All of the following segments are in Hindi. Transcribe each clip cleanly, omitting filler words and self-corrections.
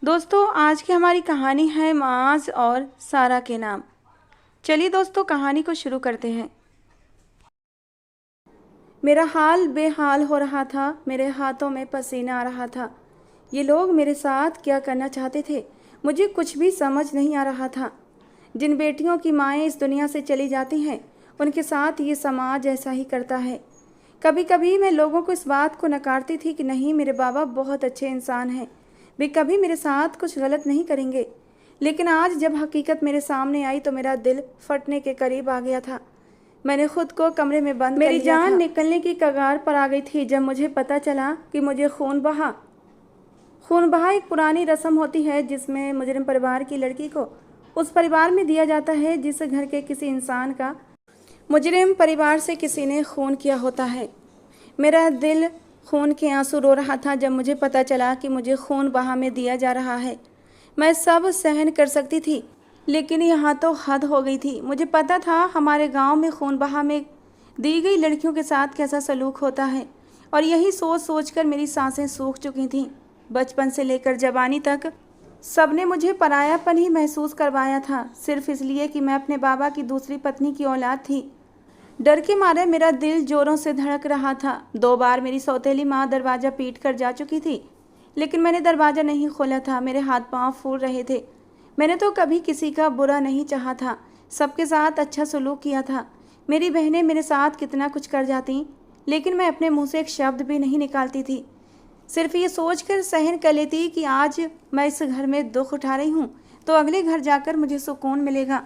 दोस्तों, आज की हमारी कहानी है माज और सारा के नाम। चलिए दोस्तों, कहानी को शुरू करते हैं। मेरा हाल बेहाल हो रहा था। मेरे हाथों में पसीना आ रहा था। ये लोग मेरे साथ क्या करना चाहते थे, मुझे कुछ भी समझ नहीं आ रहा था। जिन बेटियों की माएँ इस दुनिया से चली जाती हैं, उनके साथ ये समाज ऐसा ही करता है। कभी कभी मैं लोगों को इस बात को नकारती थी कि नहीं, मेरे बाबा बहुत अच्छे इंसान हैं, वे कभी मेरे साथ कुछ गलत नहीं करेंगे। लेकिन आज जब हकीकत मेरे सामने आई तो मेरा दिल फटने के करीब आ गया था। मैंने खुद को कमरे में बंद कर लिया था। मेरी जान निकलने की कगार पर आ गई थी जब मुझे पता चला कि मुझे खून बहा एक पुरानी रस्म होती है जिसमें मुजरिम परिवार की लड़की को उस परिवार में दिया जाता है जिस घर के किसी इंसान का मुजरिम परिवार से किसी ने खून किया होता है। मेरा दिल खून के आंसू रो रहा था जब मुझे पता चला कि मुझे खून बहा में दिया जा रहा है। मैं सब सहन कर सकती थी, लेकिन यहाँ तो हद हो गई थी। मुझे पता था हमारे गांव में खून बहा में दी गई लड़कियों के साथ कैसा सलूक होता है, और यही सोच सोचकर मेरी सांसें सूख चुकी थीं। बचपन से लेकर जवानी तक सबने मुझे परायापन ही महसूस करवाया था, सिर्फ इसलिए कि मैं अपने बाबा की दूसरी पत्नी की औलाद थी। डर के मारे मेरा दिल जोरों से धड़क रहा था। 2 बार मेरी सौतेली माँ दरवाज़ा पीट कर जा चुकी थी, लेकिन मैंने दरवाज़ा नहीं खोला था। मेरे हाथ पांव फूल रहे थे। मैंने तो कभी किसी का बुरा नहीं चाहा था, सबके साथ अच्छा सलूक किया था। मेरी बहनें मेरे साथ कितना कुछ कर जाती, लेकिन मैं अपने मुँह से एक शब्द भी नहीं निकालती थी। सिर्फ ये सोच कर सहन कर लेती कि आज मैं इस घर में दुख उठा रही हूँ तो अगले घर जाकर मुझे सुकून मिलेगा।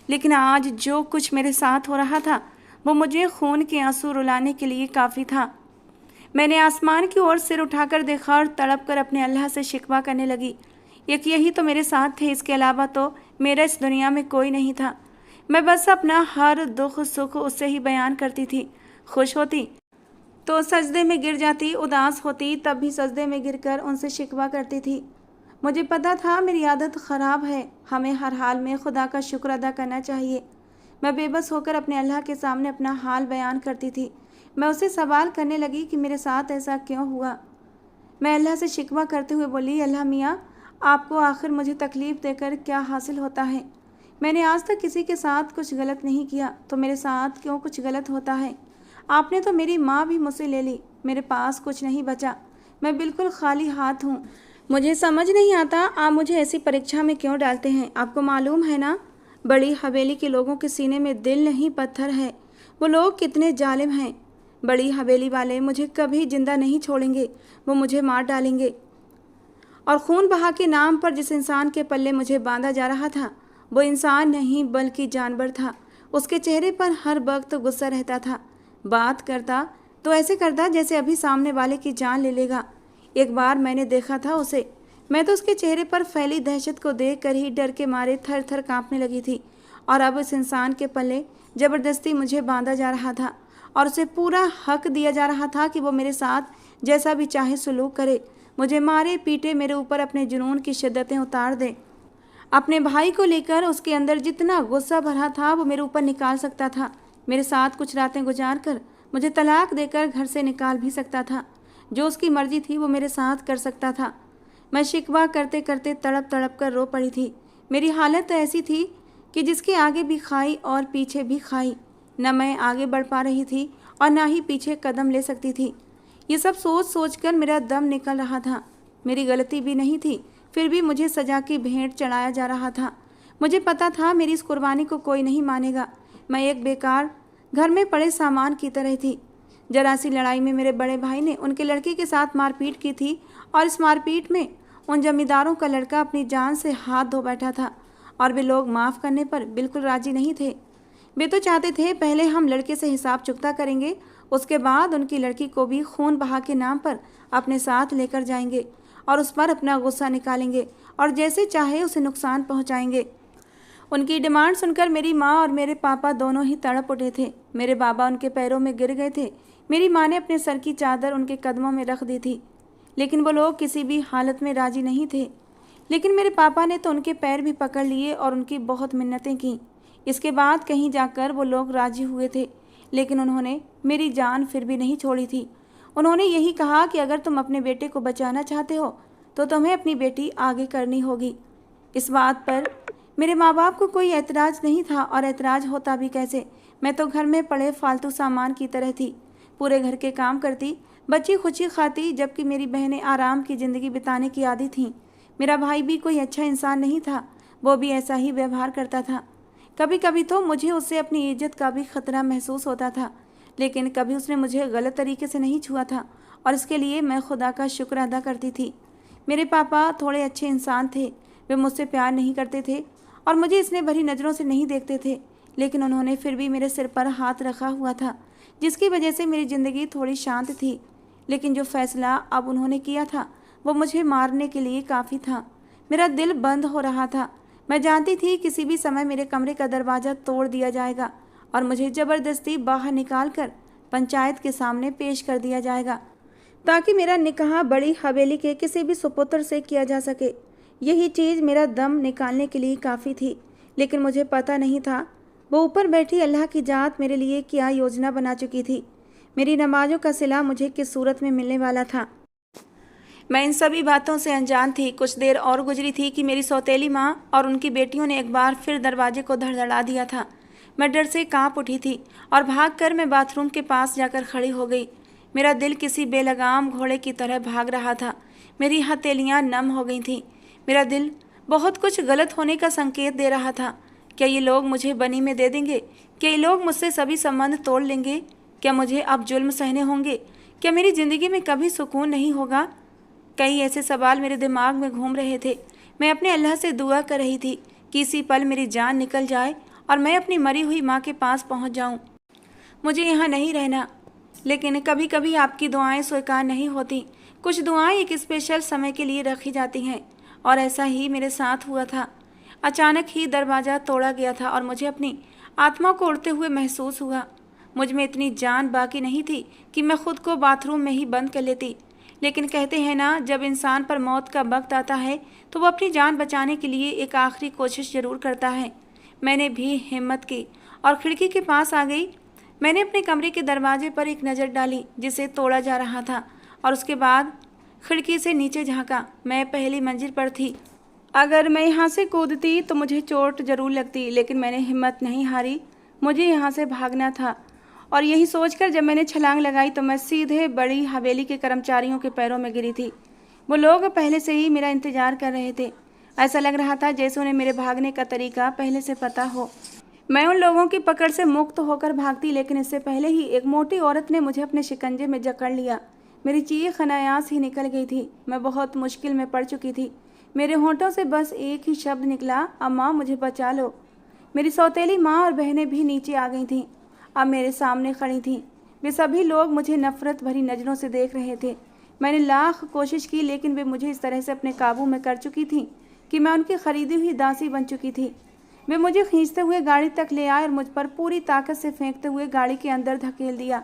लेकिन आज जो कुछ मेरे साथ हो रहा था वो मुझे खून के आंसू रुलाने के लिए काफ़ी था। मैंने आसमान की ओर सिर उठाकर देखा और तड़प कर अपने अल्लाह से शिकवा करने लगी। यही तो मेरे साथ थे, इसके अलावा तो मेरा इस दुनिया में कोई नहीं था। मैं बस अपना हर दुख सुख उससे ही बयान करती थी। खुश होती तो सजदे में गिर जाती, उदास होती तब भी सजदे में गिरकर उनसे शिकवा करती थी। मुझे पता था मेरी आदत ख़राब है, हमें हर हाल में खुदा का शुक्र अदा करना चाहिए। मैं बेबस होकर अपने अल्लाह के सामने अपना हाल बयान करती थी। मैं उससे सवाल करने लगी कि मेरे साथ ऐसा क्यों हुआ। मैं अल्लाह से शिकवा करते हुए बोली, अल्लाह मियाँ, आपको आखिर मुझे तकलीफ़ देकर क्या हासिल होता है? मैंने आज तक किसी के साथ कुछ गलत नहीं किया, तो मेरे साथ क्यों कुछ गलत होता है? आपने तो मेरी माँ भी मुझसे ले ली, मेरे पास कुछ नहीं बचा, मैं बिल्कुल खाली हाथ हूँ। मुझे समझ नहीं आता आप मुझे ऐसी परीक्षा में क्यों डालते हैं। आपको मालूम है ना, बड़ी हवेली के लोगों के सीने में दिल नहीं पत्थर है। वो लोग कितने जालिम हैं। बड़ी हवेली वाले मुझे कभी जिंदा नहीं छोड़ेंगे, वो मुझे मार डालेंगे। और खून बहा के नाम पर जिस इंसान के पल्ले मुझे बांधा जा रहा था, वो इंसान नहीं बल्कि जानवर था। उसके चेहरे पर हर वक्त गुस्सा रहता था। बात करता तो ऐसे करता जैसे अभी सामने वाले की जान ले लेगा। एक बार मैंने देखा था उसे, मैं तो उसके चेहरे पर फैली दहशत को देखकर ही डर के मारे थर थर काँपने लगी थी। और अब इस इंसान के पल्ले ज़बरदस्ती मुझे बांधा जा रहा था और उसे पूरा हक दिया जा रहा था कि वो मेरे साथ जैसा भी चाहे सलूक करे, मुझे मारे पीटे, मेरे ऊपर अपने जुनून की शिद्दतें उतार दे। अपने भाई को लेकर उसके अंदर जितना गुस्सा भरा था वो मेरे ऊपर निकाल सकता था। मेरे साथ कुछ रातें गुजार कर मुझे तलाक देकर घर से निकाल भी सकता था। जो उसकी मर्जी थी वो मेरे साथ कर सकता था। मैं शिकवा करते करते तड़प तड़प कर रो पड़ी थी। मेरी हालत ऐसी थी कि जिसके आगे भी खाई और पीछे भी खाई। न मैं आगे बढ़ पा रही थी और न ही पीछे कदम ले सकती थी। ये सब सोच सोच कर मेरा दम निकल रहा था। मेरी गलती भी नहीं थी, फिर भी मुझे सजा की भेंट चढ़ाया जा रहा था। मुझे पता था मेरी इस कुर्बानी को कोई नहीं मानेगा। मैं एक बेकार घर में पड़े सामान की तरह थी। जरा सी लड़ाई में मेरे बड़े भाई ने उनके लड़के के साथ मारपीट की थी, और इस मारपीट में उन जमींदारों का लड़का अपनी जान से हाथ धो बैठा था, और वे लोग माफ़ करने पर बिल्कुल राजी नहीं थे। वे तो चाहते थे पहले हम लड़के से हिसाब चुकता करेंगे, उसके बाद उनकी लड़की को भी खून बहा के नाम पर अपने साथ लेकर जाएंगे और उस पर अपना गुस्सा निकालेंगे और जैसे चाहे उसे नुकसान पहुंचाएंगे। उनकी डिमांड सुनकर मेरी माँ और मेरे पापा दोनों ही तड़प उठे थे। मेरे बाबा उनके पैरों में गिर गए थे। मेरी माँ ने अपने सर की चादर उनके कदमों में रख दी थी, लेकिन वो लोग किसी भी हालत में राजी नहीं थे। लेकिन मेरे पापा ने तो उनके पैर भी पकड़ लिए और उनकी बहुत मिन्नतें की। इसके बाद कहीं जाकर वो लोग राजी हुए थे, लेकिन उन्होंने मेरी जान फिर भी नहीं छोड़ी थी। उन्होंने यही कहा कि अगर तुम अपने बेटे को बचाना चाहते हो तो तुम्हें अपनी बेटी आगे करनी होगी। इस बात पर मेरे माँ बाप को कोई ऐतराज़ नहीं था, और ऐतराज़ होता भी कैसे। मैं तो घर में पड़े फालतू सामान की तरह थी। पूरे घर के काम करती, बच्ची खुशी खाती, जबकि मेरी बहनें आराम की ज़िंदगी बिताने की आदी थीं। मेरा भाई भी कोई अच्छा इंसान नहीं था, वो भी ऐसा ही व्यवहार करता था। कभी कभी तो मुझे उससे अपनी इज्जत का भी खतरा महसूस होता था, लेकिन कभी उसने मुझे गलत तरीके से नहीं छुआ था, और इसके लिए मैं खुदा का शुक्र अदा करती थी। मेरे पापा थोड़े अच्छे इंसान थे। वे मुझसे प्यार नहीं करते थे और मुझे इसने भरी नज़रों से नहीं देखते थे, लेकिन उन्होंने फिर भी मेरे सिर पर हाथ रखा हुआ था, जिसकी वजह से मेरी ज़िंदगी थोड़ी शांत थी। लेकिन जो फैसला अब उन्होंने किया था वो मुझे मारने के लिए काफ़ी था। मेरा दिल बंद हो रहा था। मैं जानती थी किसी भी समय मेरे कमरे का दरवाज़ा तोड़ दिया जाएगा और मुझे ज़बरदस्ती बाहर निकाल कर पंचायत के सामने पेश कर दिया जाएगा, ताकि मेरा निकाह बड़ी हवेली के किसी भी सुपुत्र से किया जा सके। यही चीज़ मेरा दम निकालने के लिए काफ़ी थी, लेकिन मुझे पता नहीं था वो ऊपर बैठी अल्लाह की जात मेरे लिए क्या योजना बना चुकी थी। मेरी नमाज़ों का सिला मुझे किस सूरत में मिलने वाला था, मैं इन सभी बातों से अनजान थी। कुछ देर और गुजरी थी कि मेरी सौतेली माँ और उनकी बेटियों ने एक बार फिर दरवाजे को धड़धड़ा दिया था। मैं डर से काँप उठी थी और भागकर मैं बाथरूम के पास जाकर खड़ी हो गई। मेरा दिल किसी बेलगाम घोड़े की तरह भाग रहा था। मेरी हथेलियाँ नम हो गई थीं। मेरा दिल बहुत कुछ गलत होने का संकेत दे रहा था। क्या ये लोग मुझे बनी में दे देंगे? क्या ये लोग मुझसे सभी संबंध तोड़ लेंगे? क्या मुझे अब जुल्म सहने होंगे? क्या मेरी ज़िंदगी में कभी सुकून नहीं होगा? कई ऐसे सवाल मेरे दिमाग में घूम रहे थे। मैं अपने अल्लाह से दुआ कर रही थी कि इसी पल मेरी जान निकल जाए और मैं अपनी मरी हुई माँ के पास पहुँच जाऊँ। मुझे यहाँ नहीं रहना। लेकिन कभी कभी आपकी दुआएं स्वीकार नहीं होती। कुछ दुआएं एक स्पेशल समय के लिए रखी जाती हैं, और ऐसा ही मेरे साथ हुआ था। अचानक ही दरवाज़ा तोड़ा गया था और मुझे अपनी आत्मा को उड़ते हुए महसूस हुआ। मुझ में इतनी जान बाकी नहीं थी कि मैं खुद को बाथरूम में ही बंद कर लेती। लेकिन कहते हैं ना, जब इंसान पर मौत का वक्त आता है तो वो अपनी जान बचाने के लिए एक आखिरी कोशिश ज़रूर करता है। मैंने भी हिम्मत की और खिड़की के पास आ गई। मैंने अपने कमरे के दरवाजे पर एक नज़र डाली जिसे तोड़ा जा रहा था, और उसके बाद खिड़की से नीचे झांका। मैं पहली मंजिल पर थी। अगर मैं यहाँ से कूदती तो मुझे चोट ज़रूर लगती, लेकिन मैंने हिम्मत नहीं हारी। मुझे यहाँ से भागना था, और यही सोचकर जब मैंने छलांग लगाई तो मैं सीधे बड़ी हवेली के कर्मचारियों के पैरों में गिरी थी। वो लोग पहले से ही मेरा इंतज़ार कर रहे थे। ऐसा लग रहा था जैसे उन्हें मेरे भागने का तरीका पहले से पता हो। मैं उन लोगों की पकड़ से मुक्त होकर भागती, लेकिन इससे पहले ही एक मोटी औरत ने मुझे अपने शिकंजे में जकड़ लिया। मेरी चीख अनायास ही निकल गई थी। मैं बहुत मुश्किल में पड़ चुकी थी। मेरे होंठों से बस एक ही शब्द निकला, अम्मा मुझे बचा लो। मेरी सौतेली माँ और बहनें भी नीचे आ गई थीं। अब मेरे सामने खड़ी थीं। वे सभी लोग मुझे नफ़रत भरी नज़रों से देख रहे थे। मैंने लाख कोशिश की, लेकिन वे मुझे इस तरह से अपने काबू में कर चुकी थीं कि मैं उनकी खरीदी हुई दासी बन चुकी थी। वे मुझे खींचते हुए गाड़ी तक ले आए और मुझ पर पूरी ताकत से फेंकते हुए गाड़ी के अंदर धकेल दिया।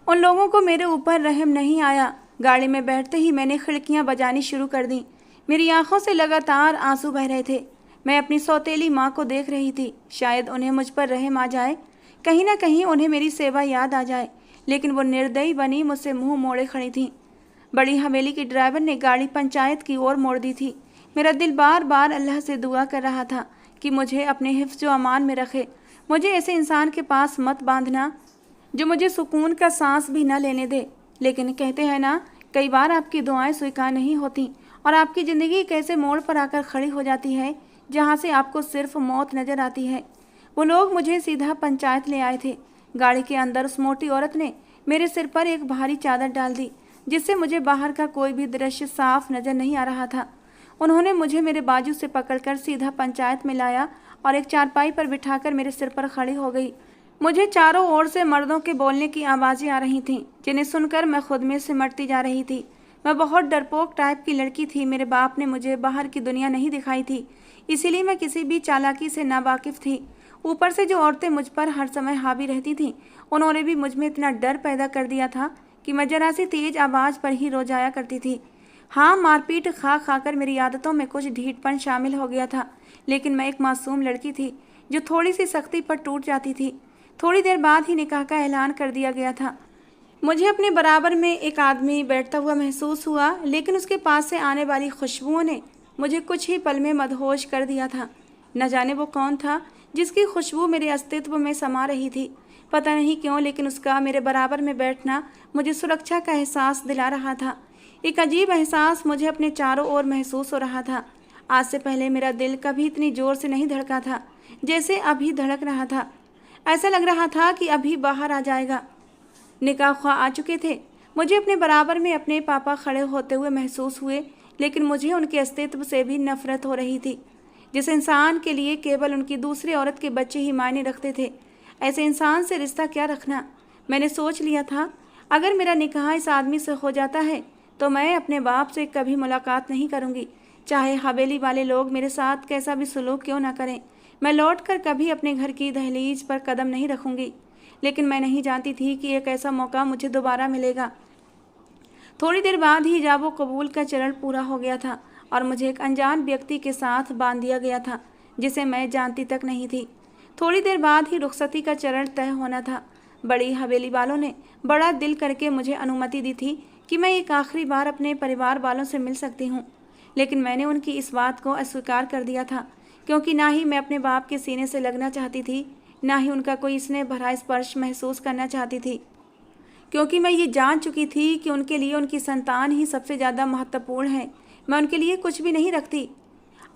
उन लोगों को मेरे ऊपर रहम नहीं आया। गाड़ी में बैठते ही मैंने खिड़कियां बजानी शुरू कर दी। मेरी आंखों से लगातार आंसू बह रहे थे। मैं अपनी सौतेली माँ को देख रही थी। शायद उन्हें मुझ पर रहम आ जाए, कहीं ना कहीं उन्हें मेरी सेवा याद आ जाए, लेकिन वो निर्दयी बनी मुझसे मुंह मोड़े खड़ी थी। बड़ी हवेली की ड्राइवर ने गाड़ी पंचायत की ओर मोड़ दी थी। मेरा दिल बार बार अल्लाह से दुआ कर रहा था कि मुझे अपने हिफ्ज़ व अमान में रखे। मुझे ऐसे इंसान के पास मत बांधना जो मुझे सुकून का सांस भी न लेने दे। लेकिन कहते हैं ना, कई बार आपकी दुआएं स्वीकार नहीं होती और आपकी ज़िंदगी कैसे मोड़ पर आकर खड़ी हो जाती है जहाँ से आपको सिर्फ मौत नज़र आती है। वो लोग मुझे सीधा पंचायत ले आए थे। गाड़ी के अंदर उस मोटी औरत ने मेरे सिर पर एक भारी चादर डाल दी, जिससे मुझे बाहर का कोई भी दृश्य साफ नज़र नहीं आ रहा था। उन्होंने मुझे मेरे बाजू से पकड़कर सीधा पंचायत में लाया और एक चारपाई पर बिठाकर मेरे सिर पर खड़ी हो गई। मुझे चारों ओर से मर्दों के बोलने की आवाज़ें आ रही थीं, जिन्हें सुनकर मैं खुद में सिमटती जा रही थी। मैं बहुत डरपोक टाइप की लड़की थी। मेरे बाप ने मुझे बाहर की दुनिया नहीं दिखाई थी, इसीलिए मैं किसी भी चालाकी से नावाकिफ़ थी। ऊपर से जो औरतें मुझ पर हर समय हावी रहती थीं, उन्होंने भी मुझ में इतना डर पैदा कर दिया था कि मैं जरा सी तेज़ आवाज़ पर ही रो जाया करती थी। हाँ, मारपीट खा खाकर मेरी आदतों में कुछ ढीठपन शामिल हो गया था, लेकिन मैं एक मासूम लड़की थी जो थोड़ी सी सख्ती पर टूट जाती थी। थोड़ी देर बाद ही निकाह का ऐलान कर दिया गया था। मुझे अपने बराबर में एक आदमी बैठता हुआ महसूस हुआ, लेकिन उसके पास से आने वाली खुशबुओं ने मुझे कुछ ही पल में मदहोश कर दिया था। न जाने वो कौन था जिसकी खुशबू मेरे अस्तित्व में समा रही थी। पता नहीं क्यों, लेकिन उसका मेरे बराबर में बैठना मुझे सुरक्षा का एहसास दिला रहा था। एक अजीब एहसास मुझे अपने चारों ओर महसूस हो रहा था। आज से पहले मेरा दिल कभी इतनी ज़ोर से नहीं धड़का था जैसे अभी धड़क रहा था। ऐसा लग रहा था कि अभी बाहर आ जाएगा। निकाह ख्वाह आ चुके थे। मुझे अपने बराबर में अपने पापा खड़े होते हुए महसूस हुए, लेकिन मुझे उनके अस्तित्व से भी नफरत हो रही थी। जिस इंसान के लिए केवल उनकी दूसरी औरत के बच्चे ही मायने रखते थे, ऐसे इंसान से रिश्ता क्या रखना। मैंने सोच लिया था, अगर मेरा निकाह इस आदमी से हो जाता है तो मैं अपने बाप से कभी मुलाकात नहीं करूँगी, चाहे हवेली वाले लोग मेरे साथ कैसा भी सलूक क्यों ना करें। मैं लौटकर कभी अपने घर की दहलीज पर कदम नहीं रखूँगी। लेकिन मैं नहीं जानती थी कि एक ऐसा मौका मुझे दोबारा मिलेगा। थोड़ी देर बाद ही हिजाब कबूल का चरण पूरा हो गया था और मुझे एक अनजान व्यक्ति के साथ बांध दिया गया था जिसे मैं जानती तक नहीं थी। थोड़ी देर बाद ही रुखसती का चरण तय होना था। बड़ी हवेली वालों ने बड़ा दिल करके मुझे अनुमति दी थी कि मैं एक आखिरी बार अपने परिवार वालों से मिल सकती हूँ, लेकिन मैंने उनकी इस बात को अस्वीकार कर दिया था, क्योंकि ना ही मैं अपने बाप के सीने से लगना चाहती थी, ना ही उनका कोई स्नेह भरा स्पर्श महसूस करना चाहती थी, क्योंकि मैं ये जान चुकी थी कि उनके लिए उनकी संतान ही सबसे ज़्यादा महत्वपूर्ण है। मैं उनके लिए कुछ भी नहीं रखती।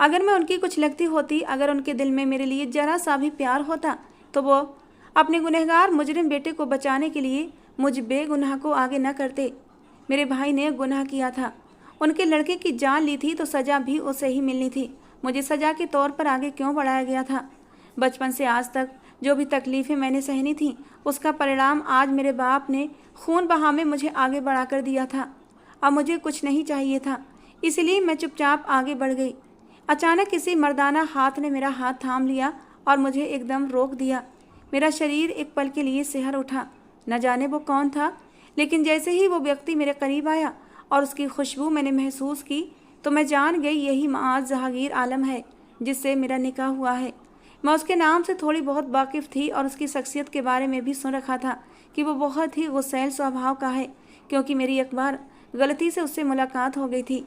अगर मैं उनकी कुछ लगती होती, अगर उनके दिल में मेरे लिए जरा सा भी प्यार होता, तो वो अपने गुनहगार मुजरिम बेटे को बचाने के लिए मुझ बेगुनाह को आगे न करते। मेरे भाई ने गुनाह किया था, उनके लड़के की जान ली थी, तो सज़ा भी उसे ही मिलनी थी। मुझे सज़ा के तौर पर आगे क्यों बढ़ाया गया था? बचपन से आज तक जो भी तकलीफ़ें मैंने सहनी थी, उसका परिणाम आज मेरे बाप ने खून बहा में मुझे आगे बढ़ा कर दिया था। अब मुझे कुछ नहीं चाहिए था, इसलिए मैं चुपचाप आगे बढ़ गई। अचानक किसी मर्दाना हाथ ने मेरा हाथ थाम लिया और मुझे एकदम रोक दिया। मेरा शरीर एक पल के लिए सिहर उठा। न जाने वो कौन था, लेकिन जैसे ही वो व्यक्ति मेरे करीब आया और उसकी खुशबू मैंने महसूस की, तो मैं जान गई यही माज जहांगीर आलम है जिससे मेरा निकाह हुआ है। मैं उसके नाम से थोड़ी बहुत वाकिफ़ थी और उसकी शख्सियत के बारे में भी सुन रखा था कि वो बहुत ही गुस्सैल स्वभाव का है, क्योंकि मेरी एक बार गलती से उससे मुलाकात हो गई थी।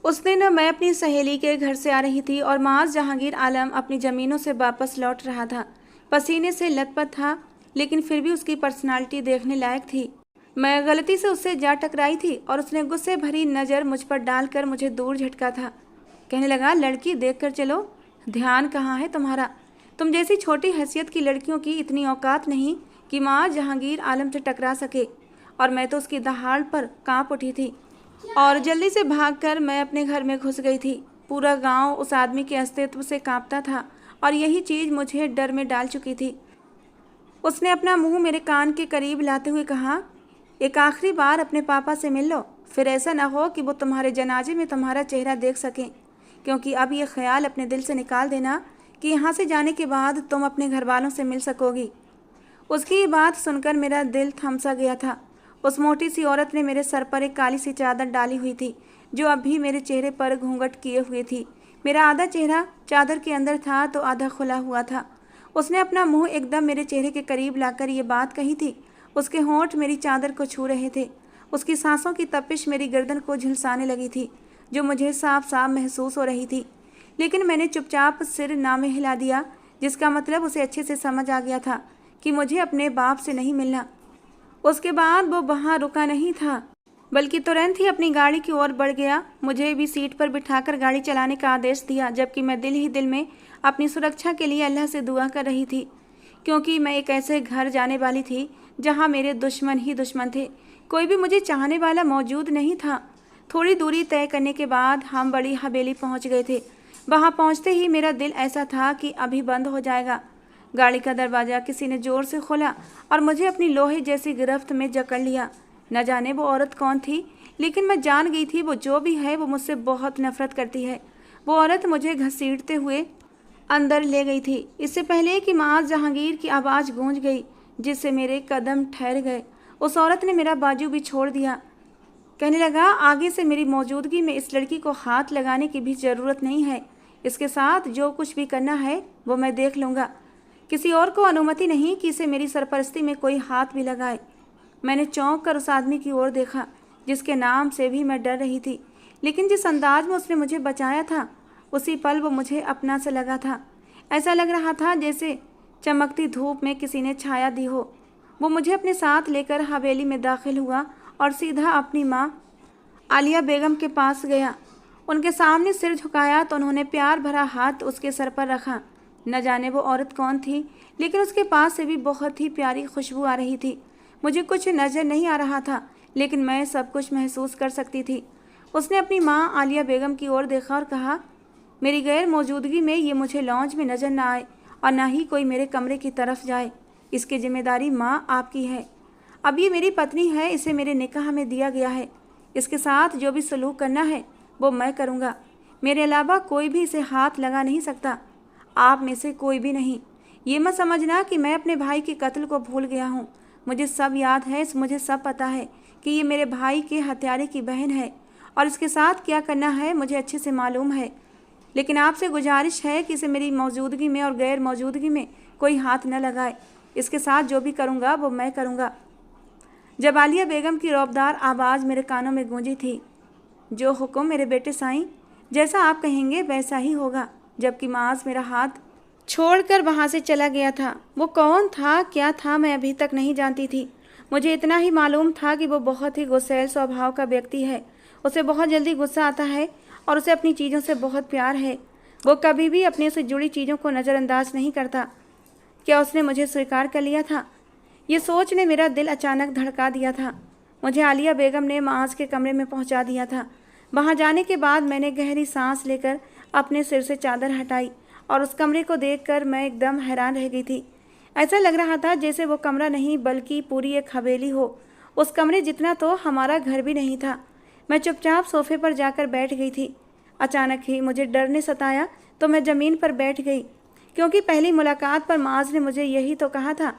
उस दिन मैं अपनी सहेली के घर से आ रही थी और माज जहांगीर आलम अपनी ज़मीनों से वापस लौट रहा था। पसीने से लथपथ था, लेकिन फिर भी उसकी पर्सनालिटी देखने लायक थी। मैं गलती से उससे जा टकराई थी और उसने गुस्से भरी नज़र मुझ पर डालकर मुझे दूर झटका था। कहने लगा, लड़की देख कर चलो, ध्यान कहाँ है तुम्हारा? तुम जैसी छोटी हैसियत की लड़कियों की इतनी औकात नहीं कि माँ जहांगीर आलम से टकरा सके। और मैं तो उसकी दहाड़ पर कांप उठी थी और जल्दी से भागकर मैं अपने घर में घुस गई थी। पूरा गांव उस आदमी के अस्तित्व से कांपता था और यही चीज़ मुझे डर में डाल चुकी थी। उसने अपना मुंह मेरे कान के करीब लाते हुए कहा, एक आखिरी बार अपने पापा से मिल लो, फिर ऐसा ना हो कि वो तुम्हारे जनाजे में तुम्हारा चेहरा देख सकें, क्योंकि अब ये ख्याल अपने दिल से निकाल देना कि यहाँ से जाने के बाद तुम अपने घर वालों से मिल सकोगी। उसकी ये बात सुनकर मेरा दिल थम सा गया था। उस मोटी सी औरत ने मेरे सर पर एक काली सी चादर डाली हुई थी, जो अभी मेरे चेहरे पर घूंघट किए हुए थी। मेरा आधा चेहरा चादर के अंदर था तो आधा खुला हुआ था। उसने अपना मुंह एकदम मेरे चेहरे के करीब लाकर ये बात कही थी। उसके होंठ मेरी चादर को छू रहे थे। उसकी सांसों की तपिश मेरी गर्दन को झुलसाने लगी थी, जो मुझे साफ साफ महसूस हो रही थी। लेकिन मैंने चुपचाप सिर नामे हिला दिया, जिसका मतलब उसे अच्छे से समझ आ गया था कि मुझे अपने बाप से नहीं मिलना। उसके बाद वो वहाँ रुका नहीं था, बल्कि तुरंत ही अपनी गाड़ी की ओर बढ़ गया। मुझे भी सीट पर बिठाकर गाड़ी चलाने का आदेश दिया, जबकि मैं दिल ही दिल में अपनी सुरक्षा के लिए अल्लाह से दुआ कर रही थी, क्योंकि मैं एक ऐसे घर जाने वाली थी जहाँ मेरे दुश्मन ही दुश्मन थे। कोई भी मुझे चाहने वाला मौजूद नहीं था। थोड़ी दूरी तय करने के बाद हम बड़ी हवेली पहुँच गए थे। वहाँ पहुँचते ही मेरा दिल ऐसा था कि अभी बंद हो जाएगा। गाड़ी का दरवाज़ा किसी ने ज़ोर से खोला और मुझे अपनी लोहे जैसी गिरफ्त में जकड़ लिया। न जाने वो औरत कौन थी, लेकिन मैं जान गई थी वो जो भी है वो मुझसे बहुत नफरत करती है। वो औरत मुझे घसीटते हुए अंदर ले गई थी। इससे पहले कि माज जहांगीर की आवाज़ गूंज गई, जिससे मेरे कदम ठहर गए, उस औरत ने मेरा बाजू भी छोड़ दिया। कहने लगा, आगे से मेरी मौजूदगी में इस लड़की को हाथ लगाने की भी ज़रूरत नहीं है। इसके साथ जो कुछ भी करना है वो मैं देख लूँगा। किसी और को अनुमति नहीं कि इसे मेरी सरपरस्ती में कोई हाथ भी लगाए। मैंने चौंक कर उस आदमी की ओर देखा जिसके नाम से भी मैं डर रही थी, लेकिन जिस अंदाज में उसने मुझे बचाया था उसी पल वो मुझे अपना से लगा था। ऐसा लग रहा था जैसे चमकती धूप में किसी ने छाया दी हो। वो मुझे अपने साथ लेकर हवेली में दाखिल हुआ और सीधा अपनी माँ आलिया बेगम के पास गया। उनके सामने सिर झुकाया तो उन्होंने प्यार भरा हाथ उसके सर पर रखा। न जाने वो औरत कौन थी, लेकिन उसके पास से भी बहुत ही प्यारी खुशबू आ रही थी। मुझे कुछ नज़र नहीं आ रहा था, लेकिन मैं सब कुछ महसूस कर सकती थी। उसने अपनी माँ आलिया बेगम की ओर देखा और कहा, मेरी गैर मौजूदगी में ये मुझे लॉन्च में नज़र न आए और ना ही कोई मेरे कमरे की तरफ जाए। इसकी जिम्मेदारी माँ आपकी है। अब ये मेरी पत्नी है, इसे मेरे निकाह में दिया गया है। इसके साथ जो भी सलूक करना है वो मैं करूँगा। मेरे अलावा कोई भी इसे हाथ लगा नहीं सकता, आप में से कोई भी नहीं। ये मत समझना कि मैं अपने भाई के कत्ल को भूल गया हूँ। मुझे सब याद है, मुझे सब पता है कि ये मेरे भाई के हत्यारे की बहन है और इसके साथ क्या करना है मुझे अच्छे से मालूम है। लेकिन आपसे गुजारिश है कि इसे मेरी मौजूदगी में और गैर मौजूदगी में कोई हाथ न लगाए। इसके साथ जो भी करूँगा वो मैं करूँगा। जब आलिया बेगम की रौबदार आवाज़ मेरे कानों में गूंजी थी, जो हुक्म मेरे बेटे साईं, जैसा आप कहेंगे वैसा ही होगा। जबकि माज मेरा हाथ छोड़कर वहाँ से चला गया था। वो कौन था, क्या था, मैं अभी तक नहीं जानती थी। मुझे इतना ही मालूम था कि वो बहुत ही गुस्सैल स्वभाव का व्यक्ति है। उसे बहुत जल्दी गुस्सा आता है और उसे अपनी चीज़ों से बहुत प्यार है। वो कभी भी अपने से जुड़ी चीज़ों को नज़रअंदाज नहीं करता। क्या उसने मुझे स्वीकार कर लिया था? ये सोच ने मेरा दिल अचानक धड़का दिया था। मुझे आलिया बेगम ने माज के कमरे में पहुंचा दिया था। वहां जाने के बाद मैंने गहरी सांस लेकर अपने सिर से चादर हटाई और उस कमरे को देखकर मैं एकदम हैरान रह गई थी। ऐसा लग रहा था जैसे वो कमरा नहीं बल्कि पूरी एक हवेली हो। उस कमरे जितना तो हमारा घर भी नहीं था। मैं चुपचाप सोफे पर जाकर बैठ गई थी। अचानक ही मुझे डर ने सताया तो मैं ज़मीन पर बैठ गई, क्योंकि पहली मुलाकात पर माज ने मुझे यही तो कहा था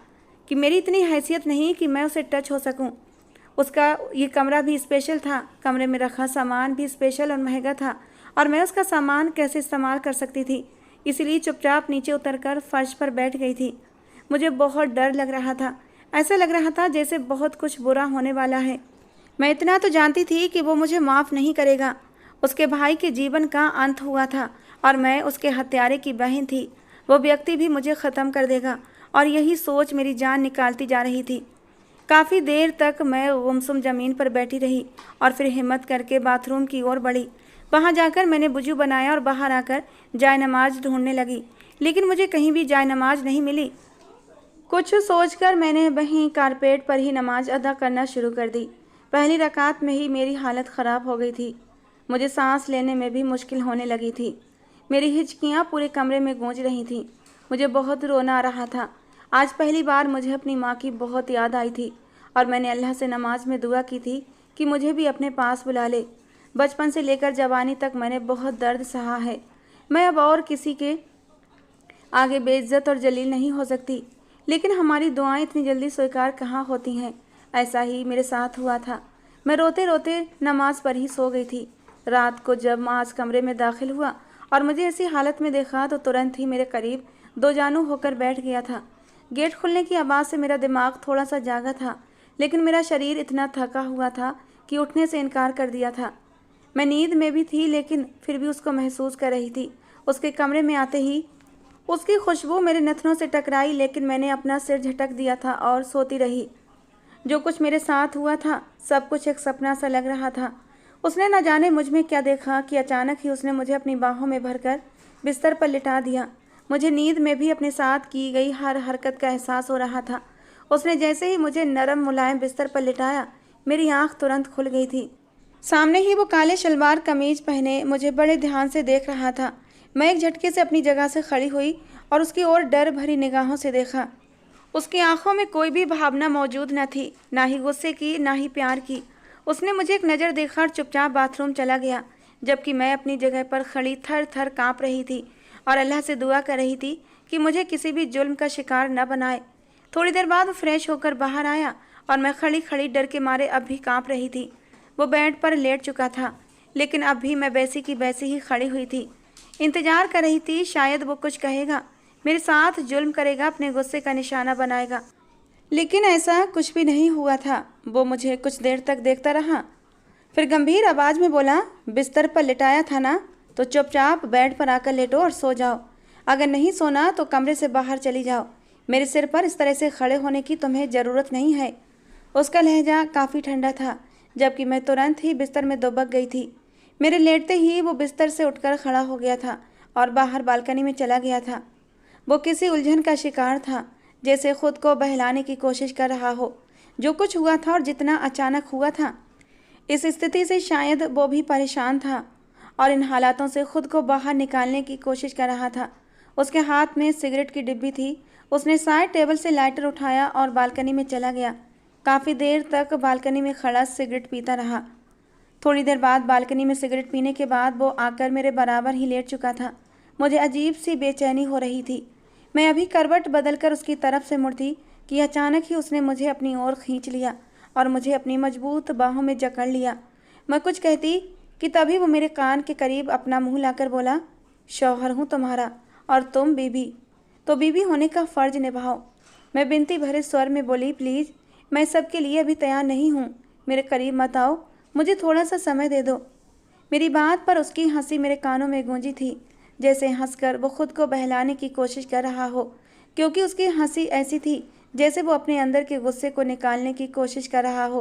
कि मेरी इतनी हैसियत नहीं कि मैं उसे टच हो सकूं। उसका ये कमरा भी स्पेशल था, कमरे में रखा सामान भी स्पेशल और महंगा था, और मैं उसका सामान कैसे इस्तेमाल कर सकती थी। इसलिए चुपचाप नीचे उतरकर फर्श पर बैठ गई थी। मुझे बहुत डर लग रहा था। ऐसा लग रहा था जैसे बहुत कुछ बुरा होने वाला है। मैं इतना तो जानती थी कि वो मुझे माफ़ नहीं करेगा। उसके भाई के जीवन का अंत हुआ था और मैं उसके हत्यारे की बहन थी। वो व्यक्ति भी मुझे ख़त्म कर देगा, और यही सोच मेरी जान निकालती जा रही थी। काफ़ी देर तक मैं गुमसुम ज़मीन पर बैठी रही और फिर हिम्मत करके बाथरूम की ओर बढ़ी। वहाँ जाकर मैंने वुजू बनाया और बाहर आकर जाय नमाज ढूंढने लगी, लेकिन मुझे कहीं भी जाय नमाज नहीं मिली। कुछ सोचकर मैंने वहीं कारपेट पर ही नमाज अदा करना शुरू कर दी। पहली रकात में ही मेरी हालत ख़राब हो गई थी। मुझे सांस लेने में भी मुश्किल होने लगी थी। मेरी हिचकियाँ पूरे कमरे में गूंज रही थीं। मुझे बहुत रोना आ रहा था। आज पहली बार मुझे अपनी माँ की बहुत याद आई थी और मैंने अल्लाह से नमाज में दुआ की थी कि मुझे भी अपने पास बुला ले। बचपन से लेकर जवानी तक मैंने बहुत दर्द सहा है। मैं अब और किसी के आगे बेइज्जत और जलील नहीं हो सकती, लेकिन हमारी दुआएं इतनी जल्दी स्वीकार कहाँ होती हैं। ऐसा ही मेरे साथ हुआ था। मैं रोते रोते नमाज पर ही सो गई थी। रात को जब माज कमरे में दाखिल हुआ और मुझे ऐसी हालत में देखा तो तुरंत ही मेरे करीब दो जानू होकर बैठ गया था। गेट खुलने की आवाज़ से मेरा दिमाग थोड़ा सा जागा था, लेकिन मेरा शरीर इतना थका हुआ था कि उठने से इनकार कर दिया था। मैं नींद में भी थी, लेकिन फिर भी उसको महसूस कर रही थी। उसके कमरे में आते ही उसकी खुशबू मेरे नथनों से टकराई, लेकिन मैंने अपना सिर झटक दिया था और सोती रही। जो कुछ मेरे साथ हुआ था सब कुछ एक सपना सा लग रहा था। उसने न जाने मुझ में क्या देखा कि अचानक ही उसने मुझे अपनी बाहों में भरकर बिस्तर पर लिटा दिया। मुझे नींद में भी अपने साथ की गई हर हरकत का एहसास हो रहा था। उसने जैसे ही मुझे नरम मुलायम बिस्तर पर लिटाया, मेरी आंख तुरंत खुल गई थी। सामने ही वो काले शलवार कमीज पहने मुझे बड़े ध्यान से देख रहा था। मैं एक झटके से अपनी जगह से खड़ी हुई और उसकी ओर डर भरी निगाहों से देखा। उसकी आंखों में कोई भी भावना मौजूद न थी, ना ही गुस्से की ना ही प्यार की। उसने मुझे एक नज़र देखा और चुपचाप बाथरूम चला गया, जबकि मैं अपनी जगह पर खड़ी थर थर काँप रही थी और अल्लाह से दुआ कर रही थी कि मुझे किसी भी जुल्म का शिकार न बनाए। थोड़ी देर बाद वो फ्रेश होकर बाहर आया और मैं खड़ी खड़ी डर के मारे अब भी काँप रही थी। वो बेड पर लेट चुका था, लेकिन अब भी मैं वैसी की वैसी ही खड़ी हुई थी। इंतज़ार कर रही थी, शायद वो कुछ कहेगा, मेरे साथ जुल्म करेगा, अपने गुस्से का निशाना बनाएगा। लेकिन ऐसा कुछ भी नहीं हुआ था। वो मुझे कुछ देर तक देखता रहा, फिर गंभीर आवाज़ में बोला, बिस्तर पर लिटाया था ना, तो चुपचाप बेड पर आकर लेटो और सो जाओ। अगर नहीं सोना तो कमरे से बाहर चली जाओ। मेरे सिर पर इस तरह से खड़े होने की तुम्हें ज़रूरत नहीं है। उसका लहजा काफ़ी ठंडा था, जबकि मैं तुरंत ही बिस्तर में दुबक गई थी। मेरे लेटते ही वो बिस्तर से उठकर खड़ा हो गया था और बाहर बालकनी में चला गया था। वो किसी उलझन का शिकार था, जैसे खुद को बहलाने की कोशिश कर रहा हो। जो कुछ हुआ था और जितना अचानक हुआ था, इस स्थिति से शायद वो भी परेशान था और इन हालातों से खुद को बाहर निकालने की कोशिश कर रहा था। उसके हाथ में सिगरेट की डिब्बी थी। उसने साइड टेबल से लाइटर उठाया और बालकनी में चला गया। काफ़ी देर तक बालकनी में खड़ा सिगरेट पीता रहा। थोड़ी देर बाद बालकनी में सिगरेट पीने के बाद वो आकर मेरे बराबर ही लेट चुका था। मुझे अजीब सी बेचैनी हो रही थी। मैं अभी करवट बदलकर उसकी तरफ से मुड़ती कि अचानक ही उसने मुझे अपनी ओर खींच लिया और मुझे अपनी मजबूत बाहों में जकड़ लिया। मैं कुछ कहती कि तभी वो मेरे कान के करीब अपना मुंह लाकर बोला, शौहर हूँ तुम्हारा और तुम बीबी, तो बीबी होने का फ़र्ज निभाओ। मैं विनती भरे स्वर में बोली, प्लीज़, मैं सबके लिए अभी तैयार नहीं हूँ। मेरे करीब मत आओ, मुझे थोड़ा सा समय दे दो। मेरी बात पर उसकी हंसी मेरे कानों में गूंजी थी, जैसे हंसकर वो खुद को बहलाने की कोशिश कर रहा हो, क्योंकि उसकी हंसी ऐसी थी जैसे वो अपने अंदर के गुस्से को निकालने की कोशिश कर रहा हो।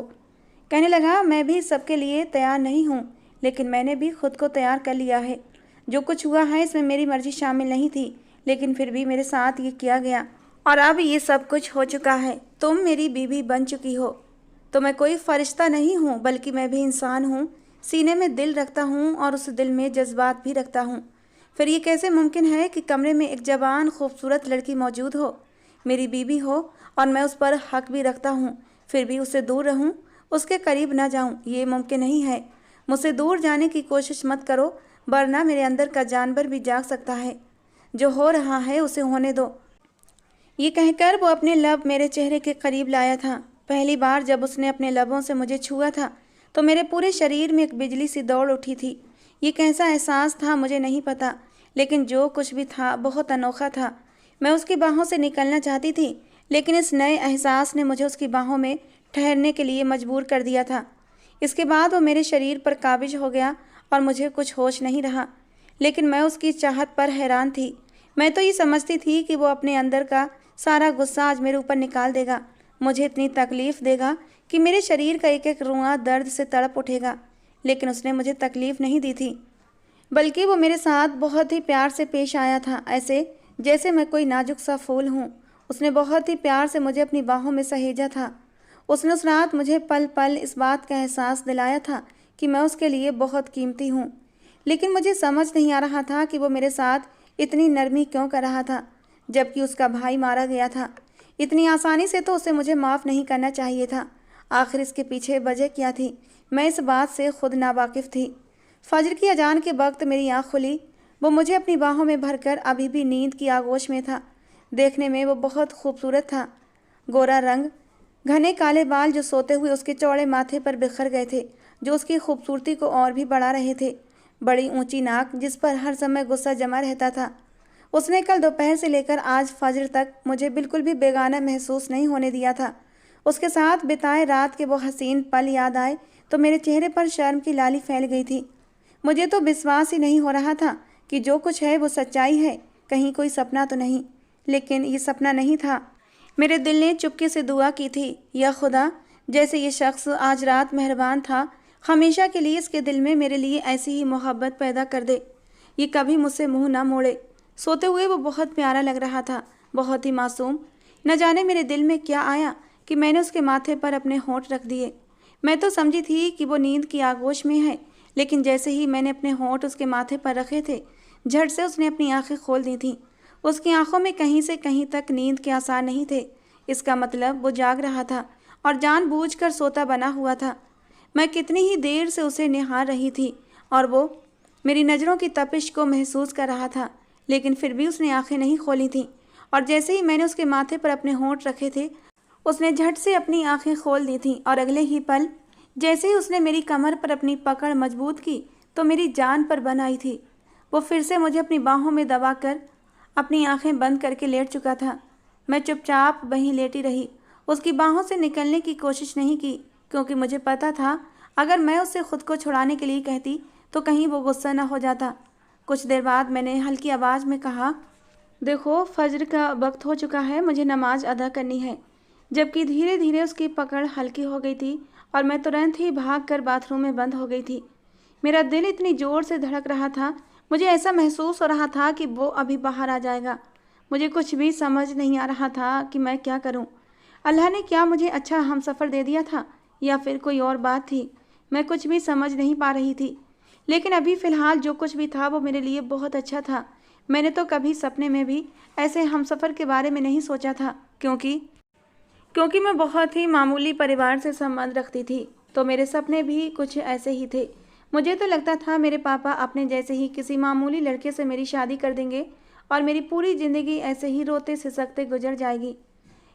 कहने लगा, मैं भी सबके लिए तैयार नहीं हूँ, लेकिन मैंने भी खुद को तैयार कर लिया है। जो कुछ हुआ है इसमें मेरी मर्जी शामिल नहीं थी, लेकिन फिर भी मेरे साथ ये किया गया और अब ये सब कुछ हो चुका है। तुम मेरी बीवी बन चुकी हो। तो मैं कोई फरिश्ता नहीं हूँ, बल्कि मैं भी इंसान हूँ। सीने में दिल रखता हूँ और उस दिल में जज्बात भी रखता हूँ। फिर ये कैसे मुमकिन है कि कमरे में एक जवान खूबसूरत लड़की मौजूद हो, मेरी बीवी हो, और मैं उस पर हक भी रखता हूँ, फिर भी उससे दूर रहूँ, उसके करीब ना जाऊँ? ये मुमकिन नहीं है। मुझसे दूर जाने की कोशिश मत करो, वरना मेरे अंदर का जानवर भी जाग सकता है। जो हो रहा है उसे होने दो। ये कहकर वो अपने लब मेरे चेहरे के करीब लाया था। पहली बार जब उसने अपने लबों से मुझे छुआ था तो मेरे पूरे शरीर में एक बिजली सी दौड़ उठी थी। ये कैसा एहसास था मुझे नहीं पता, लेकिन जो कुछ भी था बहुत अनोखा था। मैं उसकी बाहों से निकलना चाहती थी, लेकिन इस नए एहसास ने मुझे उसकी बाहों में ठहरने के लिए मजबूर कर दिया था। इसके बाद वो मेरे शरीर पर काबिज हो गया और मुझे कुछ होश नहीं रहा, लेकिन मैं उसकी चाहत पर हैरान थी। मैं तो ये समझती थी कि वो अपने अंदर का सारा गुस्सा आज मेरे ऊपर निकाल देगा, मुझे इतनी तकलीफ़ देगा कि मेरे शरीर का एक एक रुआं दर्द से तड़प उठेगा। लेकिन उसने मुझे तकलीफ़ नहीं दी थी, बल्कि वो मेरे साथ बहुत ही प्यार से पेश आया था, ऐसे जैसे मैं कोई नाजुक सा फूल हूँ। उसने बहुत ही प्यार से मुझे अपनी बाहों में सहेजा था। उसने उस रात मुझे पल पल इस बात का एहसास दिलाया था कि मैं उसके लिए बहुत कीमती हूँ। लेकिन मुझे समझ नहीं आ रहा था कि वो मेरे साथ इतनी नरमी क्यों कर रहा था, जबकि उसका भाई मारा गया था। इतनी आसानी से तो उसे मुझे माफ़ नहीं करना चाहिए था। आखिर इसके पीछे वजह क्या थी, मैं इस बात से खुद नावाकिफ़ थी। फजर की अजान के वक्त मेरी आँख खुली। वो मुझे अपनी बाहों में भरकर अभी भी नींद की आगोश में था। देखने में वो बहुत खूबसूरत था। गोरा रंग, घने काले बाल जो सोते हुए उसके चौड़े माथे पर बिखर गए थे, जो उसकी खूबसूरती को और भी बढ़ा रहे थे। बड़ी ऊंची नाक जिस पर हर समय गुस्सा जमा रहता था। उसने कल दोपहर से लेकर आज फजर तक मुझे बिल्कुल भी बेगाना महसूस नहीं होने दिया था। उसके साथ बिताए रात के वो हसीन पल याद आए तो मेरे चेहरे पर शर्म की लाली फैल गई थी। मुझे तो विश्वास ही नहीं हो रहा था कि जो कुछ है वो सच्चाई है, कहीं कोई सपना तो नहीं। लेकिन ये सपना नहीं था। मेरे दिल ने चुपके से दुआ की थी, या खुदा, जैसे ये शख्स आज रात मेहरबान था, हमेशा के लिए इसके दिल में मेरे लिए ऐसी ही मोहब्बत पैदा कर दे। ये कभी मुझसे मुंह ना मोड़े। सोते हुए वो बहुत प्यारा लग रहा था, बहुत ही मासूम। न जाने मेरे दिल में क्या आया कि मैंने उसके माथे पर अपने होंठ रख दिए। मैं तो समझी थी कि वो नींद की आगोश में है, लेकिन जैसे ही मैंने अपने होंठ उसके माथे पर रखे थे, झट से उसने अपनी आंखें खोल दी थीं। उसकी आंखों में कहीं से कहीं तक नींद के आसार नहीं थे। इसका मतलब वो जाग रहा था और जानबूझकर सोता बना हुआ था। मैं कितनी ही देर से उसे निहार रही थी और वो मेरी नज़रों की तपिश को महसूस कर रहा था, लेकिन फिर भी उसने आंखें नहीं खोली थीं। और जैसे ही मैंने उसके माथे पर अपने होंठ रखे थे, उसने झट से अपनी आंखें खोल दी थीं और अगले ही पल जैसे ही उसने मेरी कमर पर अपनी पकड़ मजबूत की तो मेरी जान पर बन आई थी। वो फिर से मुझे अपनी बाहों में दबाकर अपनी आंखें बंद करके लेट चुका था। मैं चुपचाप वहीं लेटी रही। उसकी बाहों से निकलने की कोशिश नहीं की, क्योंकि मुझे पता था अगर मैं उससे खुद को छुड़ाने के लिए कहती तो कहीं वो गुस्सा न हो जाता। कुछ देर बाद मैंने हल्की आवाज़ में कहा, देखो फज्र का वक्त हो चुका है, मुझे नमाज अदा करनी है। जबकि धीरे धीरे उसकी पकड़ हल्की हो गई थी और मैं तुरंत ही भागकर बाथरूम में बंद हो गई थी। मेरा दिल इतनी ज़ोर से धड़क रहा था, मुझे ऐसा महसूस हो रहा था कि वो अभी बाहर आ जाएगा। मुझे कुछ भी समझ नहीं आ रहा था कि मैं क्या करूं। अल्लाह ने क्या मुझे अच्छा हमसफ़र दे दिया था या फिर कोई और बात थी? मैं कुछ भी समझ नहीं पा रही थी। लेकिन अभी फ़िलहाल जो कुछ भी था वो मेरे लिए बहुत अच्छा था। मैंने तो कभी सपने में भी ऐसे हमसफ़र के बारे में नहीं सोचा था, क्योंकि मैं बहुत ही मामूली परिवार से संबंध रखती थी, तो मेरे सपने भी कुछ ऐसे ही थे। मुझे तो लगता था मेरे पापा अपने जैसे ही किसी मामूली लड़के से मेरी शादी कर देंगे और मेरी पूरी ज़िंदगी ऐसे ही रोते सिसकते गुजर जाएगी।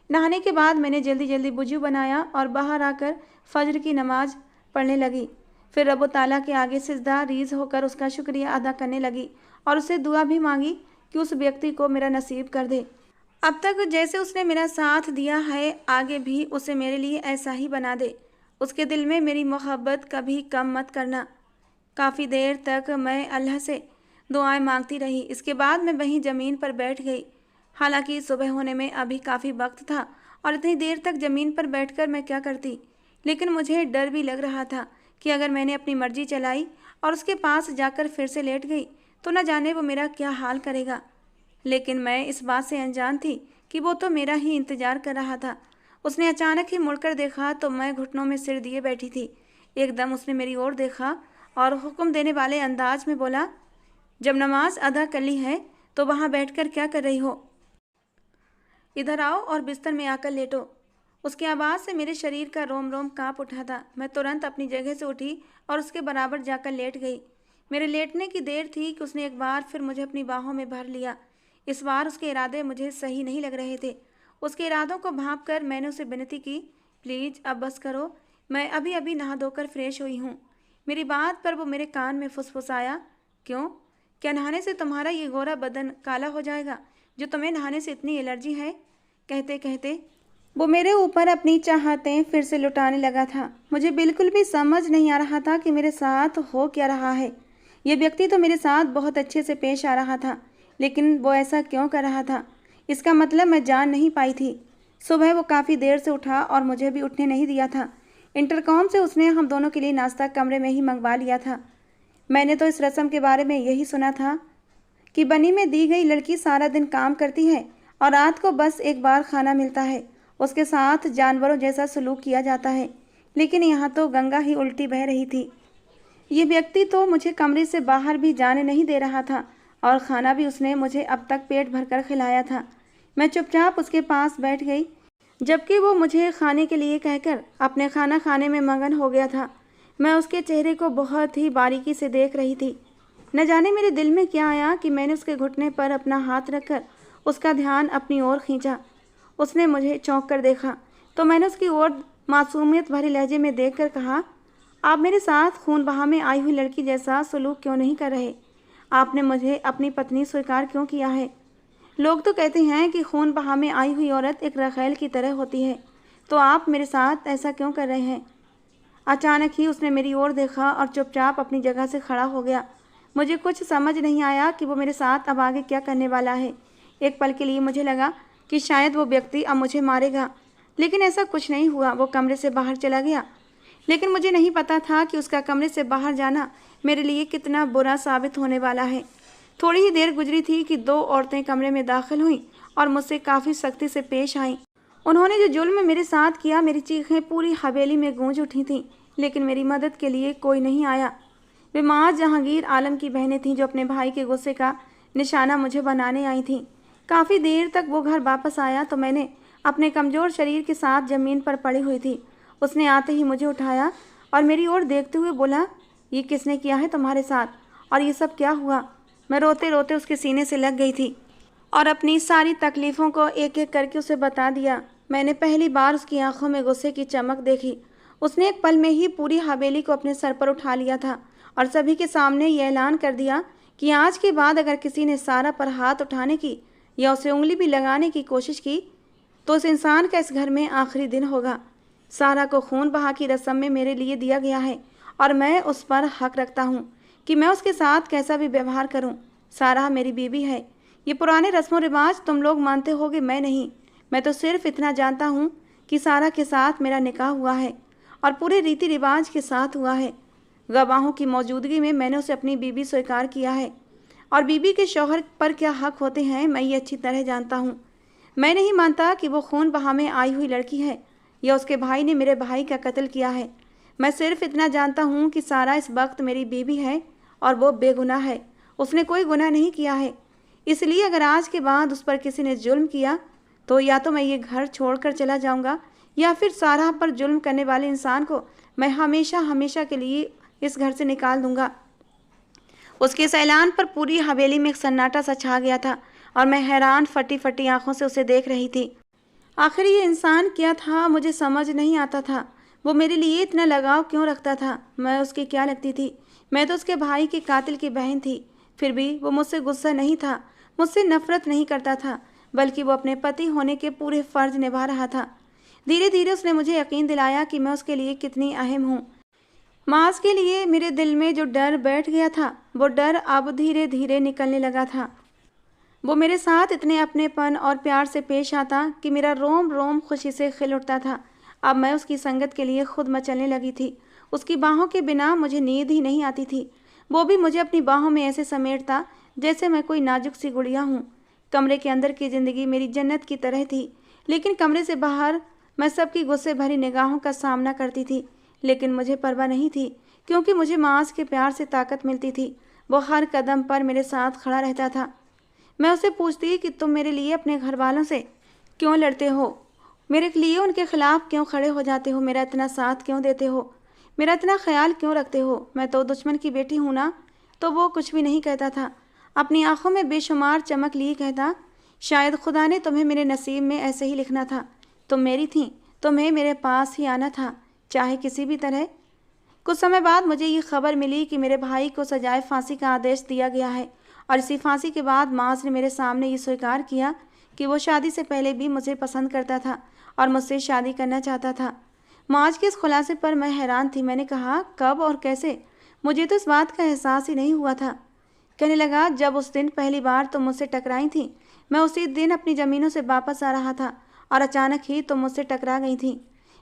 नहाने के बाद मैंने जल्दी जल्दी वुज़ू बनाया और बाहर आकर फ़ज्र की नमाज़ पढ़ने लगी। फिर रब ताला के आगे सिजदा रीज़ होकर उसका शुक्रिया अदा करने लगी और उससे दुआ भी मांगी कि उस व्यक्ति को मेरा नसीब कर दे। अब तक जैसे उसने मेरा साथ दिया है, आगे भी उसे मेरे लिए ऐसा ही बना दे। उसके दिल में मेरी मोहब्बत कभी कम मत करना। काफ़ी देर तक मैं अल्लाह से दुआएं मांगती रही। इसके बाद मैं वहीं ज़मीन पर बैठ गई। हालांकि सुबह होने में अभी काफ़ी वक्त था और इतनी देर तक ज़मीन पर बैठकर मैं क्या करती, लेकिन मुझे डर भी लग रहा था कि अगर मैंने अपनी मर्जी चलाई और उसके पास जाकर फिर से लेट गई तो न जाने वो मेरा क्या हाल करेगा। लेकिन मैं इस बात से अनजान थी कि वो तो मेरा ही इंतज़ार कर रहा था। उसने अचानक ही मुड़कर देखा तो मैं घुटनों में सिर दिए बैठी थी। एकदम उसने मेरी ओर देखा और हुक्म देने वाले अंदाज में बोला, जब नमाज अदा कर ली है तो वहाँ बैठकर क्या कर रही हो? इधर आओ और बिस्तर में आकर लेटो। उसकी आवाज़ से मेरे शरीर का रोम रोम काँप उठा था। मैं तुरंत अपनी जगह से उठी और उसके बराबर जाकर लेट गई। मेरे लेटने की देर थी कि उसने एक बार फिर मुझे अपनी बाहों में भर लिया। इस बार उसके इरादे मुझे सही नहीं लग रहे थे। उसके इरादों को भांप कर मैंने उसे विनती की, प्लीज़ अब बस करो, मैं अभी अभी नहा धोकर फ्रेश हुई हूँ। मेरी बात पर वो मेरे कान में फुसफुसाया, क्यों? क्या नहाने से तुम्हारा ये गोरा बदन काला हो जाएगा जो तुम्हें नहाने से इतनी एलर्जी है? कहते कहते वो मेरे ऊपर अपनी चाहतें फिर से लुटाने लगा था। मुझे बिल्कुल भी समझ नहीं आ रहा था कि मेरे साथ हो क्या रहा है। ये व्यक्ति तो मेरे साथ बहुत अच्छे से पेश आ रहा था, लेकिन वो ऐसा क्यों कर रहा था? इसका मतलब मैं जान नहीं पाई थी। सुबह वो काफ़ी देर से उठा और मुझे भी उठने नहीं दिया था। इंटरकॉम से उसने हम दोनों के लिए नाश्ता कमरे में ही मंगवा लिया था। मैंने तो इस रस्म के बारे में यही सुना था कि बनी में दी गई लड़की सारा दिन काम करती है और रात को बस एक बार खाना मिलता है। उसके साथ जानवरों जैसा सलूक किया जाता है। लेकिन यहाँ तो गंगा ही उल्टी बह रही थी। ये व्यक्ति तो मुझे कमरे से बाहर भी जाने नहीं दे रहा था और खाना भी उसने मुझे अब तक पेट भरकर खिलाया था। मैं चुपचाप उसके पास बैठ गई, जबकि वो मुझे खाने के लिए कहकर अपने खाना खाने में मगन हो गया था। मैं उसके चेहरे को बहुत ही बारीकी से देख रही थी। न जाने मेरे दिल में क्या आया कि मैंने उसके घुटने पर अपना हाथ रखकर उसका ध्यान अपनी ओर खींचा। उसने मुझे चौंक कर देखा तो मैंने उसकी ओर मासूमियत भरे लहजे में देखकर कहा, आप मेरे साथ खून बहा में आई हुई लड़की जैसा सलूक क्यों नहीं कर रहे? आपने मुझे अपनी पत्नी स्वीकार क्यों किया है? लोग तो कहते हैं कि खून बहा में आई हुई औरत एक रखेल की तरह होती है, तो आप मेरे साथ ऐसा क्यों कर रहे हैं? अचानक ही उसने मेरी ओर देखा और चुपचाप अपनी जगह से खड़ा हो गया। मुझे कुछ समझ नहीं आया कि वो मेरे साथ अब आगे क्या करने वाला है। एक पल के लिए मुझे लगा कि शायद वो व्यक्ति अब मुझे मारेगा, लेकिन ऐसा कुछ नहीं हुआ। वो कमरे से बाहर चला गया, लेकिन मुझे नहीं पता था कि उसका कमरे से बाहर जाना मेरे लिए कितना बुरा साबित होने वाला है। थोड़ी ही देर गुजरी थी कि दो औरतें कमरे में दाखिल हुईं और मुझसे काफ़ी सख्ती से पेश आईं। उन्होंने जो जुल्म मेरे साथ किया, मेरी चीखें पूरी हवेली में गूंज उठी थीं, लेकिन मेरी मदद के लिए कोई नहीं आया। वे माँ जहांगीर आलम की बहनें थीं जो अपने भाई के गुस्से का निशाना मुझे बनाने आई थीं। काफ़ी देर तक वो घर वापस आया तो मैंने अपने कमज़ोर शरीर के साथ ज़मीन पर पड़ी हुई थी। उसने आते ही मुझे उठाया और मेरी ओर देखते हुए बोला, ये किसने किया है तुम्हारे साथ और ये सब क्या हुआ? मैं रोते रोते उसके सीने से लग गई थी और अपनी सारी तकलीफ़ों को एक एक करके उसे बता दिया। मैंने पहली बार उसकी आंखों में गुस्से की चमक देखी। उसने एक पल में ही पूरी हवेली को अपने सर पर उठा लिया था और सभी के सामने ये ऐलान कर दिया कि आज के बाद अगर किसी ने सारा पर हाथ उठाने की या उसे उंगली भी लगाने की कोशिश की तो उस इंसान का इस घर में आखिरी दिन होगा। सारा को खून बहा की रस्म में मेरे लिए दिया गया है और मैं उस पर हक रखता हूँ कि मैं उसके साथ कैसा भी व्यवहार करूँ। सारा मेरी बीवी है। ये पुराने रस्मों रिवाज तुम लोग मानते होगे, मैं नहीं। मैं तो सिर्फ इतना जानता हूँ कि सारा के साथ मेरा निकाह हुआ है और पूरे रीति रिवाज के साथ हुआ है। गवाहों की मौजूदगी में मैंने उसे अपनी बीवी स्वीकार किया है और बीवी के शौहर पर क्या हक होते हैं मैं ये अच्छी तरह जानता हूँ। मैं नहीं मानता कि वो खून बहा में आई हुई लड़की है या उसके भाई ने मेरे भाई का कत्ल किया है। मैं सिर्फ इतना जानता हूँ कि सारा इस वक्त मेरी बीवी है और वो बेगुनाह है। उसने कोई गुनाह नहीं किया है। इसलिए अगर आज के बाद उस पर किसी ने जुल्म किया तो या तो मैं ये घर छोड़कर चला जाऊंगा या फिर सारा पर जुल्म करने वाले इंसान को मैं हमेशा हमेशा के लिए इस घर से निकाल दूंगा। उसके इस ऐलान पर पूरी हवेली में एक सन्नाटा सा छा गया था और मैं हैरान फटी फटी आंखों से उसे देख रही थी। आखिर ये इंसान क्या था, मुझे समझ नहीं आता था। वो मेरे लिए इतना लगाव क्यों रखता था? मैं उसकी क्या लगती थी? मैं तो उसके भाई के कातिल की बहन थी। फिर भी वो मुझसे गुस्सा नहीं था, मुझसे नफरत नहीं करता था, बल्कि वो अपने पति होने के पूरे फर्ज निभा रहा था। धीरे धीरे उसने मुझे यकीन दिलाया कि मैं उसके लिए कितनी अहम हूँ। माज के लिए मेरे दिल में जो डर बैठ गया था वो डर अब धीरे धीरे निकलने लगा था। वो मेरे साथ इतने अपनेपन और प्यार से पेश आता कि मेरा रोम रोम खुशी से खिल उठता था। अब मैं उसकी संगत के लिए खुद मचलने लगी थी। उसकी बाहों के बिना मुझे नींद ही नहीं आती थी। वो भी मुझे अपनी बाहों में ऐसे समेटता जैसे मैं कोई नाजुक सी गुड़िया हूँ। कमरे के अंदर की ज़िंदगी मेरी जन्नत की तरह थी, लेकिन कमरे से बाहर मैं सबकी गुस्से भरी निगाहों का सामना करती थी। लेकिन मुझे परवाह नहीं थी, क्योंकि मुझे माज के प्यार से ताकत मिलती थी। वो हर कदम पर मेरे साथ खड़ा रहता था। मैं उसे पूछती कि तुम मेरे लिए अपने घर वालों से क्यों लड़ते हो? मेरे लिए उनके खिलाफ क्यों खड़े हो जाते हो? मेरा इतना साथ क्यों देते हो? मेरा इतना ख्याल क्यों रखते हो? मैं तो दुश्मन की बेटी हूँ ना। तो वो कुछ भी नहीं कहता था। अपनी आंखों में बेशुमार चमक लिए कहता, शायद खुदा ने तुम्हें मेरे नसीब में ऐसे ही लिखना था। तुम मेरी थी, तुम्हें मेरे पास ही आना था, चाहे किसी भी तरह। कुछ समय बाद मुझे ये खबर मिली कि मेरे भाई को सजाए फांसी का आदेश दिया गया है और इसी फांसी के बाद माज ने मेरे सामने ये स्वीकार किया कि वो शादी से पहले भी मुझे पसंद करता था और मुझसे शादी करना चाहता था। माज के इस खुलासे पर मैं हैरान थी। मैंने कहा, कब और कैसे? मुझे तो इस बात का एहसास ही नहीं हुआ था। कहने लगा, जब उस दिन पहली बार तुम मुझसे टकराई थी, मैं उसी दिन अपनी ज़मीनों से वापस आ रहा था और अचानक ही तुम मुझसे टकरा गई थी।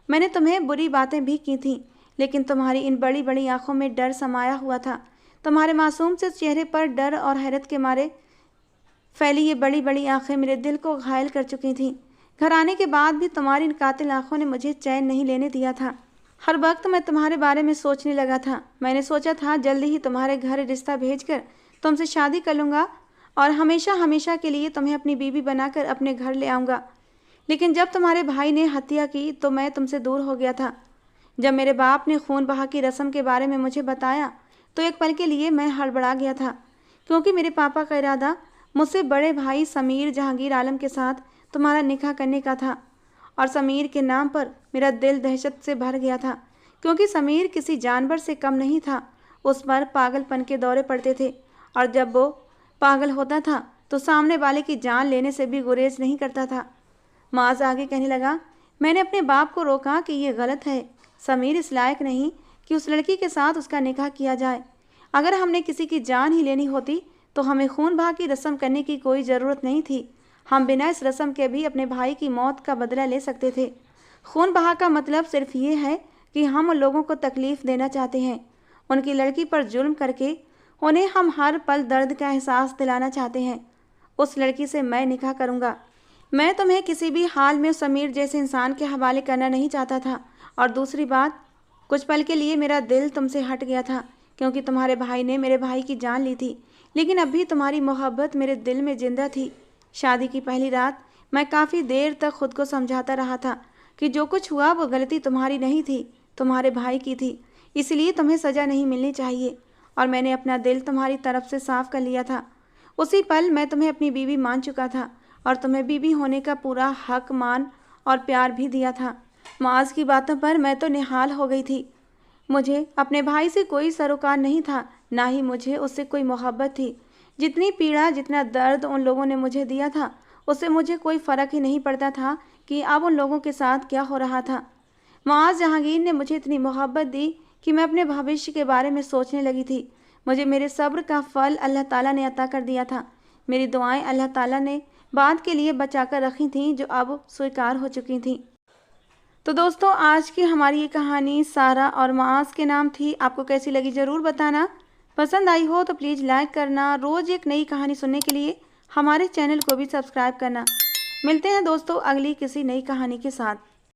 मैंने तुम्हें बुरी बातें भी की थी, लेकिन तुम्हारी इन बड़ी बड़ी आंखों में डर समाया हुआ था। तुम्हारे मासूम से चेहरे पर डर और हैरत के मारे फैली ये बड़ी बड़ी आंखें मेरे दिल को घायल कर चुकी थीं। घर आने के बाद भी तुम्हारी इन कातिल आंखों ने मुझे चैन नहीं लेने दिया था। हर वक्त मैं तुम्हारे बारे में सोचने लगा था। मैंने सोचा था जल्दी ही तुम्हारे घर रिश्ता भेजकर तुमसे शादी कर लूँगा और हमेशा हमेशा के लिए तुम्हें अपनी बीवी बनाकर अपने घर ले आऊँगा। लेकिन जब तुम्हारे भाई ने हत्या की तो मैं तुमसे दूर हो गया था। जब मेरे बाप ने खून बहा की रस्म के बारे में मुझे बताया तो एक पल के लिए मैं हड़बड़ा गया था, क्योंकि मेरे पापा का इरादा मुझसे बड़े भाई समीर जहांगीर आलम के साथ तुम्हारा निकाह करने का था। और समीर के नाम पर मेरा दिल दहशत से भर गया था, क्योंकि समीर किसी जानवर से कम नहीं था। उस पर पागलपन के दौरे पड़ते थे और जब वो पागल होता था तो सामने वाले की जान लेने से भी गुरेज नहीं करता था। माज आगे कहने लगा, मैंने अपने बाप को रोका कि ये गलत है। समीर इस लायक नहीं कि उस लड़की के साथ उसका निकाह किया जाए। अगर हमने किसी की जान ही लेनी होती तो हमें खून बहा की रस्म करने की कोई ज़रूरत नहीं थी। हम बिना इस रस्म के भी अपने भाई की मौत का बदला ले सकते थे। खून बहा का मतलब सिर्फ ये है कि हम उन लोगों को तकलीफ़ देना चाहते हैं। उनकी लड़की पर जुल्म करके उन्हें हम हर पल दर्द का एहसास दिलाना चाहते हैं। उस लड़की से मैं निकाह करूँगा। मैं तुम्हें किसी भी हाल में समीर जैसे इंसान के हवाले करना नहीं चाहता था। और दूसरी बात, कुछ पल के लिए मेरा दिल तुमसे हट गया था, क्योंकि तुम्हारे भाई ने मेरे भाई की जान ली थी, लेकिन अब भी तुम्हारी मोहब्बत मेरे दिल में जिंदा थी। शादी की पहली रात मैं काफ़ी देर तक खुद को समझाता रहा था कि जो कुछ हुआ वो गलती तुम्हारी नहीं थी, तुम्हारे भाई की थी। इसलिए तुम्हें सज़ा नहीं मिलनी चाहिए और मैंने अपना दिल तुम्हारी तरफ से साफ कर लिया था। उसी पल मैं तुम्हें अपनी बीवी मान चुका था और तुम्हें बीवी होने का पूरा हक, मान और प्यार भी दिया था। माज की बातों पर मैं तो निहाल हो गई थी। मुझे अपने भाई से कोई सरोकार नहीं था, ना ही मुझे उससे कोई मोहब्बत थी। जितनी पीड़ा, जितना दर्द उन लोगों ने मुझे दिया था, उससे मुझे कोई फ़र्क ही नहीं पड़ता था कि अब उन लोगों के साथ क्या हो रहा था। मुआज़ जहांगीर ने मुझे इतनी मोहब्बत दी कि मैं अपने भविष्य के बारे में सोचने लगी थी। मुझे मेरे सब्र का फल अल्लाह ताला ने अता कर दिया था। मेरी दुआएं अल्लाह ताला ने बाद के लिए बचा कर रखी थीं, जो अब स्वीकार हो चुकी थीं। तो दोस्तों, आज की हमारी ये कहानी सारा और मुआज़ के नाम थी। आपको कैसी लगी ज़रूर बताना। पसंद आई हो तो प्लीज़ लाइक करना। रोज़ एक नई कहानी सुनने के लिए हमारे चैनल को भी सब्सक्राइब करना। मिलते हैं दोस्तों अगली किसी नई कहानी के साथ।